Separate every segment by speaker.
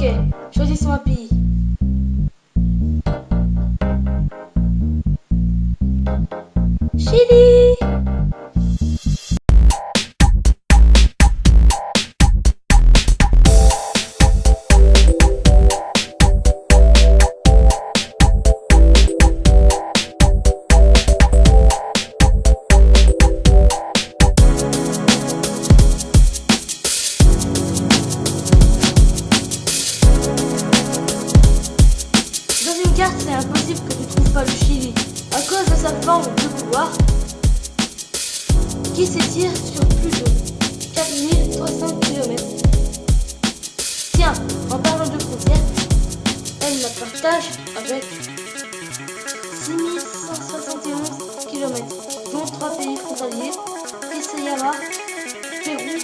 Speaker 1: Ok, choisissons un pays. Chili. C'est impossible que tu ne trouves pas le Chili à cause de sa forme de couloir qui s'étire sur plus de 4060 km. Tiens, en parlant de frontières, elle la partage avec 6171 km, dont 3 pays frontaliers, Guayana, Pérou,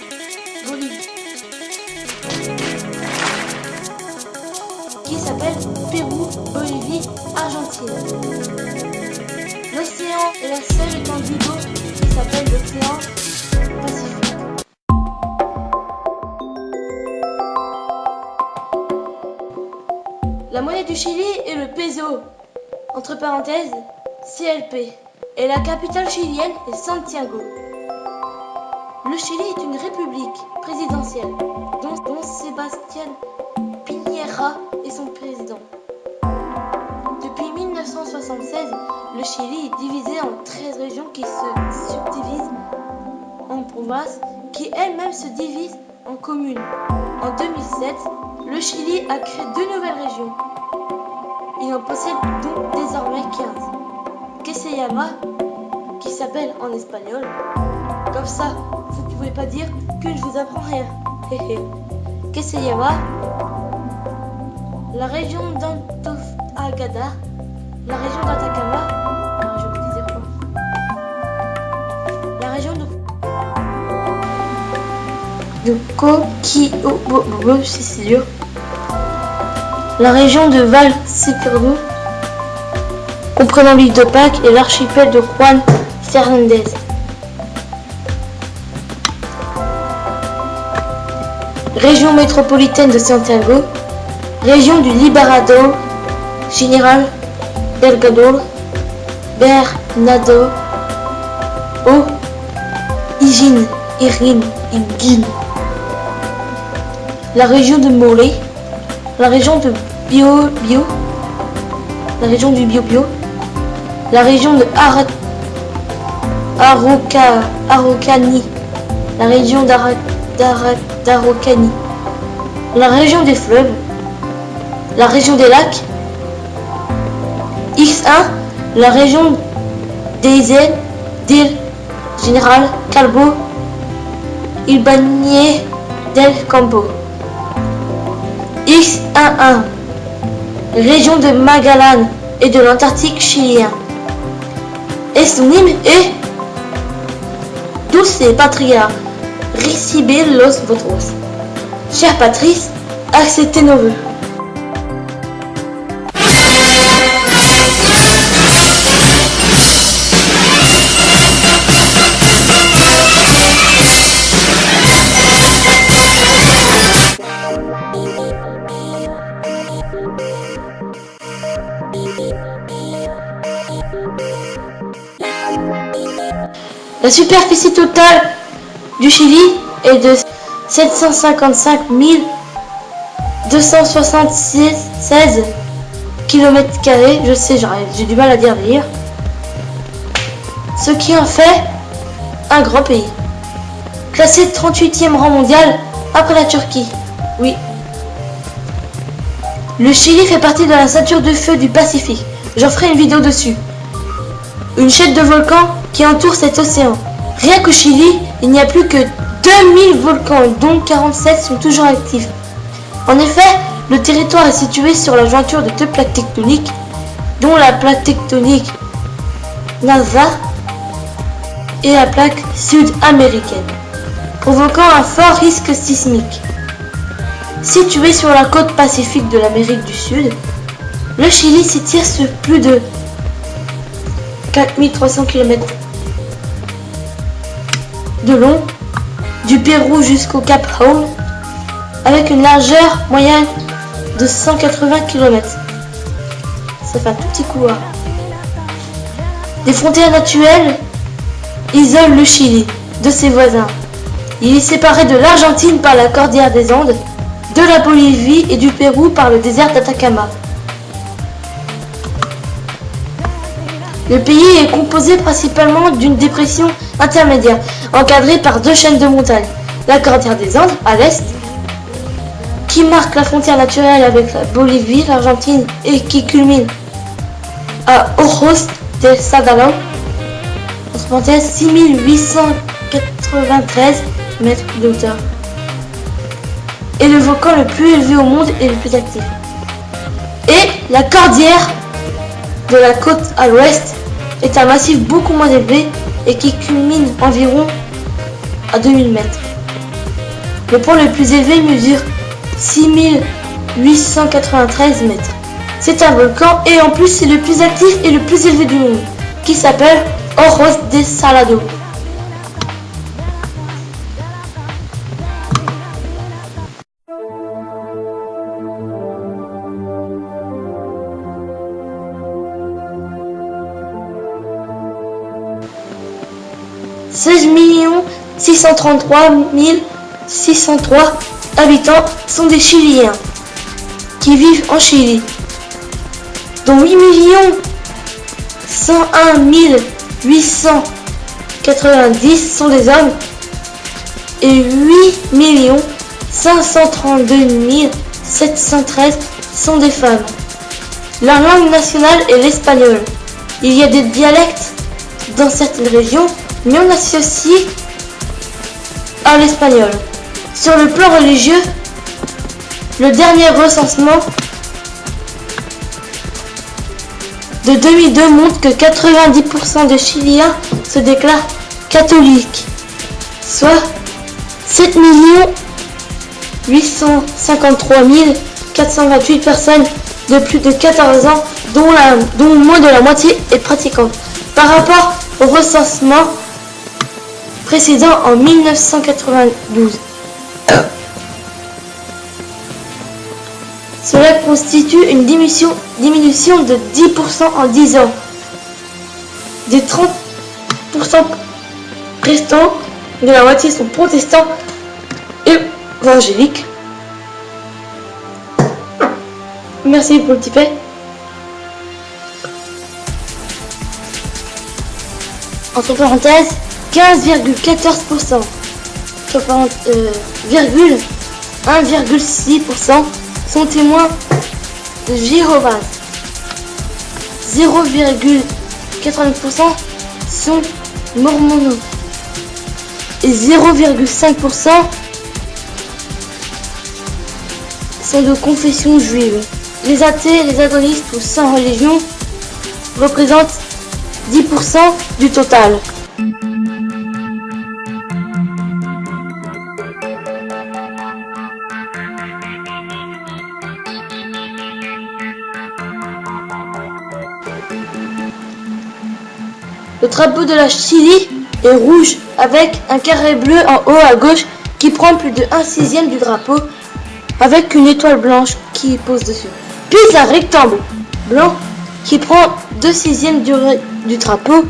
Speaker 1: Bolivie, qui s'appelle Pérou, Bolivie, Argentine. L'océan est la seule étendue d'eau qui s'appelle l'océan Pacifique. La monnaie du Chili est le peso, entre parenthèses CLP, et la capitale chilienne est Santiago. Le Chili est une république présidentielle dont Sébastien Piñera est son président. Depuis 1976, le Chili est divisé en 13 régions qui se subdivisent en provinces, qui elles-mêmes se divisent en communes. En 2007, le Chili a créé 2 nouvelles régions. Il en possède donc désormais 15. Queseyama, qui s'appelle en espagnol. Comme ça, vous ne pouvez pas dire que je vous apprends rien. Queseyama, la région d'Antofagasta, la région d'Atacama, la région de Coquimbo, c'est dur, la région de Valsequerdo, comprenant l'île de Pâques et l'archipel de Juan Fernández. Région métropolitaine de Santiago, région du Libertador, General Delgado, Bernardo, O'Higgins, la région de Molé, la région de Biobío, la région du Biobío, la région de Araucanie, la région d'Araucanie, la région des fleuves, la région des lacs, X1, la région des îles d'Il General Calvo, Ibañez del Campo, X11, région de Magallanes et de l'Antarctique chilien. Et son hymne est Dulce Patria, recibe los votos. Cher Patrice, acceptez nos vœux. La superficie totale du Chili est de 755 276 km². Je sais, j'ai du mal à dire lire. Ce qui en fait un grand pays. Classé 38e rang mondial après la Turquie. Oui. Le Chili fait partie de la ceinture de feu du Pacifique. J'en ferai une vidéo dessus. Une chaîne de volcans qui entoure cet océan. Rien qu'au Chili, il n'y a plus que 2000 volcans, dont 47 sont toujours actifs. En effet, le territoire est situé sur la jointure de 2 plaques tectoniques, dont la plaque tectonique NASA et la plaque sud-américaine, provoquant un fort risque sismique. Situé sur la côte pacifique de l'Amérique du Sud, le Chili s'étire sur plus de 4300 km de long, du Pérou jusqu'au Cap Horn, avec une largeur moyenne de 180 km. Ça fait un tout petit couloir. Des frontières naturelles isolent le Chili de ses voisins. Il est séparé de l'Argentine par la cordillère des Andes, de la Bolivie et du Pérou par le désert d'Atacama. Le pays est composé principalement d'une dépression intermédiaire, encadrée par deux chaînes de montagnes. La cordillère des Andes, à l'est, qui marque la frontière naturelle avec la Bolivie, l'Argentine et qui culmine à Ojos del Salvador, entre parenthèses 6893 mètres de hauteur, est le volcan le plus élevé au monde et le plus actif. Et la cordillère de la côte à l'ouest est un massif beaucoup moins élevé et qui culmine environ à 2000 mètres. Le point le plus élevé mesure 6893 mètres. C'est un volcan et en plus c'est le plus actif et le plus élevé du monde, qui s'appelle Ojos del Salado. « 16 633 603 habitants sont des Chiliens qui vivent en Chili, dont 8 101 890 sont des hommes et 8 532 713 sont des femmes. Leur langue nationale est l'espagnol. Il y a des dialectes dans certaines régions, mais on associe à l'espagnol. Sur le plan religieux, le dernier recensement de 2002 montre que 90% des Chiliens se déclarent catholiques, soit 7 853 428 personnes de plus de 14 ans, dont moins de la moitié est pratiquante. Par rapport au recensement précédent en 1992. Cela constitue une diminution de 10% en 10 ans. Des 30% restants, de la moitié sont protestants et évangéliques. Merci pour le ticket. Entre parenthèses, 15,14%, 1,6% sont témoins de Jéhovah, 0,89% sont mormons et 0,5% sont de confession juive. Les athées, les agnostiques ou sans religion représentent 10% du total. Le drapeau de la Chili est rouge avec un carré bleu en haut à gauche qui prend plus de 1/6 du drapeau avec une étoile blanche qui pose dessus. Puis un rectangle blanc qui prend 2/6 du drapeau.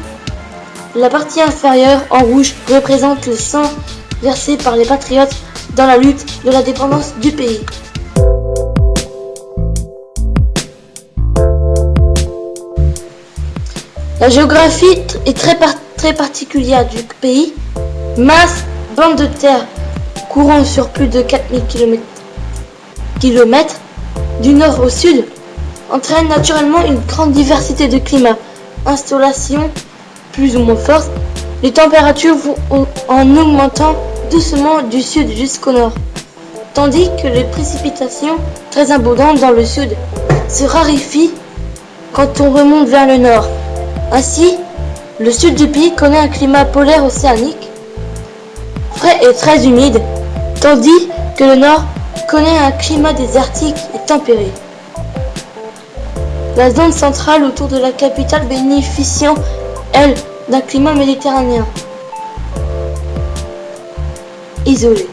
Speaker 1: La partie inférieure en rouge représente le sang versé par les patriotes dans la lutte de l'indépendance du pays. La géographie est très particulière du pays. Mince bande de terre courant sur plus de 4000 km du nord au sud entraîne naturellement une grande diversité de climats, installations plus ou moins fortes. Les températures vont en augmentant doucement du sud jusqu'au nord, tandis que les précipitations, très abondantes dans le sud, se raréfient quand on remonte vers le nord. Ainsi, le sud du pays connaît un climat polaire océanique, frais et très humide, tandis que le nord connaît un climat désertique et tempéré. La zone centrale autour de la capitale bénéficiant, elle, d'un climat méditerranéen isolé.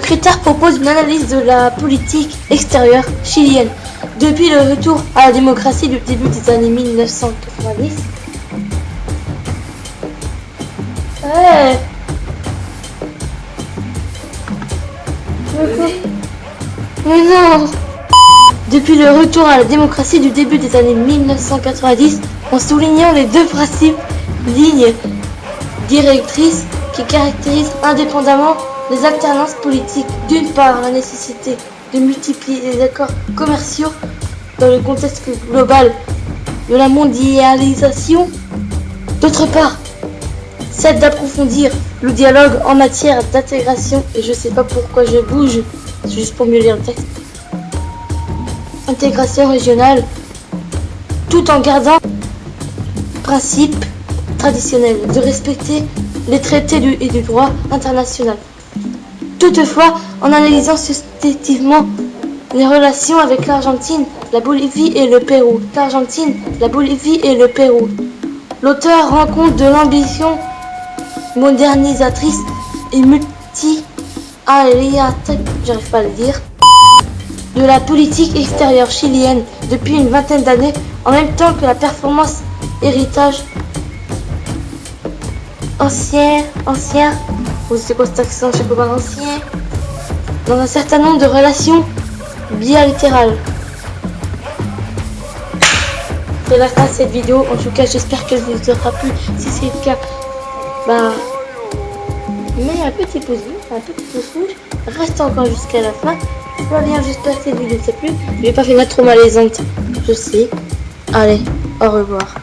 Speaker 1: secrétaire propose une analyse de la politique extérieure chilienne depuis le retour à la démocratie du début des années 1990. Ouais. Mais non. Depuis le retour à la démocratie du début des années 1990, en soulignant les deux principes lignes directrices qui caractérisent indépendamment les alternances politiques. D'une part, la nécessité de multiplier les accords commerciaux dans le contexte global de la mondialisation. D'autre part, celle d'approfondir le dialogue en matière d'intégration, et je sais pas pourquoi je bouge, c'est juste pour mieux lire le texte. Intégration régionale, tout en gardant le principe traditionnel de respecter les traités et du droit international. Toutefois, en analysant successivement les relations avec l'Argentine, la Bolivie et le Pérou, l'auteur rend compte de l'ambition modernisatrice et j'arrive pas à le dire, de la politique extérieure chilienne depuis une vingtaine d'années, en même temps que la performance héritage ancien, ou c'est quoi cette accent, je sais pas, ancien, dans un certain nombre de relations bilatérales. C'est la fin de cette vidéo, en tout cas j'espère qu'elle vous aura plu. Si c'est le cas, mets un petit pouce rouge, reste encore jusqu'à la fin. Voilà, j'espère que cette vidéo t'a plu. Je n'ai pas fait une trop malaisante, je sais. Allez, au revoir.